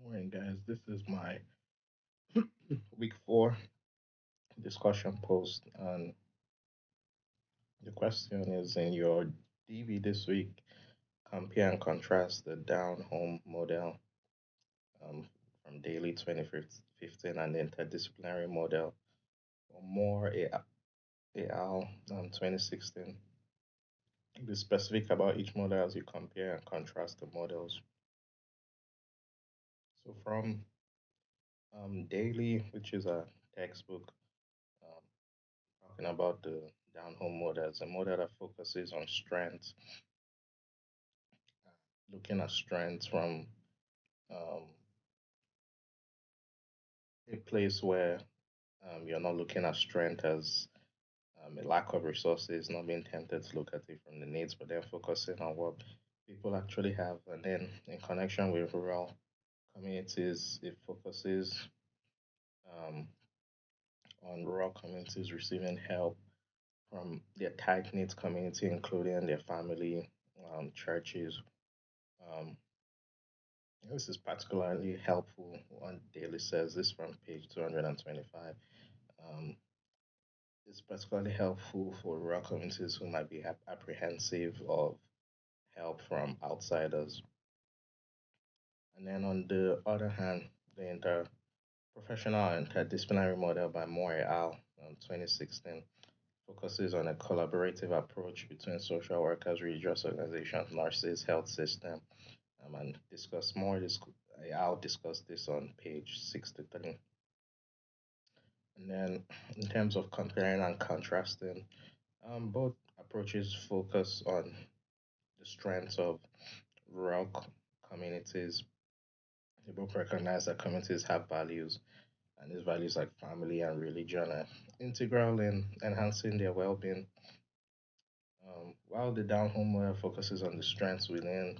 Morning, guys. This is my week 4 discussion post, and the question is: in your DB this week, compare and contrast the down home model um, from Daily 2015 and the interdisciplinary model or more AL 2016. Be specific about each model as you compare and contrast the models. So, from Daily, which is a textbook, um, talking about the down home model as a model that focuses on strength, looking at strengths from um, a place where you're not looking at strength as a lack of resources, not being tempted to look at it from the needs, but then focusing on what people actually have. And then in connection with rural communities, it focuses um, on rural communities receiving help from their tight knit community, including their family, churches. Um, this is particularly helpful. One daily says this from page 225. Um, it's particularly helpful for rural communities who might be apprehensive of help from outsiders. And then on the other hand, the interprofessional and interdisciplinary model by Moore et al. 2016 focuses on a collaborative approach between social workers, religious organizations, nurses, health system, and discuss more. I'll discuss this on page 63. And then, in terms of comparing and contrasting, both approaches focus on the strengths of rural communities. They both recognize that communities have values, and these values, like family and religion, are integral in enhancing their well being. While the down home model focuses on the strengths within,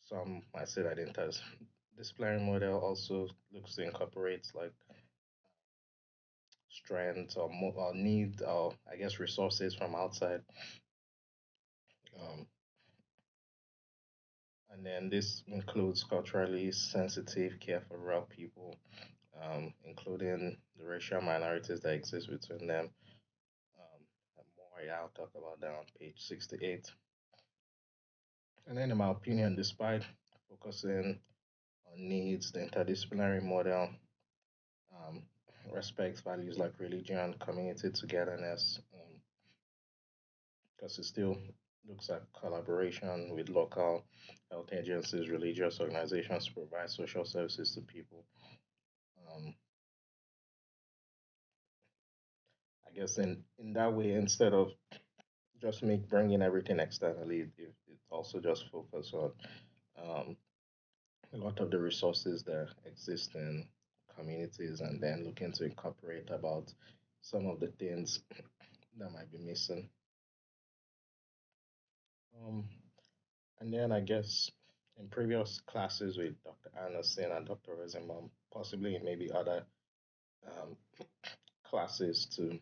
some might say that the interdisciplinary model also looks to incorporate like strengths or need or I guess resources from outside. Um, and then this includes culturally sensitive care for rural people, including the racial minorities that exist between them. And more, yeah, I'll talk about that on page 68. And then, in my opinion, despite focusing on needs, the interdisciplinary model um, respects values like religion, community togetherness, because it still looks at collaboration with local health agencies, religious organizations to provide social services to people. Um, I guess in that way, instead of just make bringing everything externally, it also just focus on um, a lot of the resources that exist in communities, and then looking to incorporate about some of the things that might be missing. Um, and then I guess in previous classes with Dr. Anderson and Dr. Rosenbaum, possibly in maybe other um, classes too,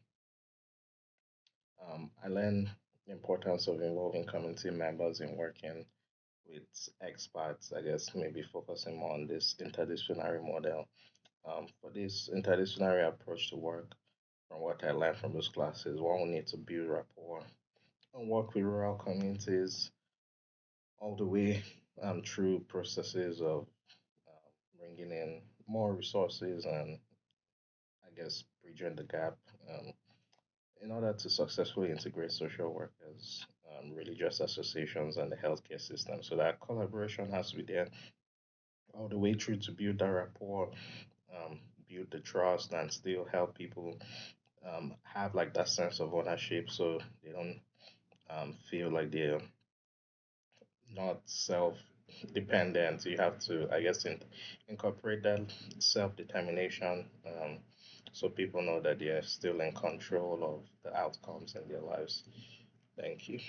I learned the importance of involving community members in working with experts, I guess maybe focusing more on this interdisciplinary model. For this interdisciplinary approach to work, from what I learned from those classes, one will need to build rapport and work with rural communities all the way through processes of bringing in more resources and I guess bridging the gap in order to successfully integrate social workers, religious associations, and the healthcare system. So that collaboration has to be there all the way through to build that rapport, um, build the trust, and still help people have like that sense of ownership, so they don't feel like they're not self dependent. You have to, I guess, incorporate that self determination, so people know that they're still in control of the outcomes in their lives. Thank you.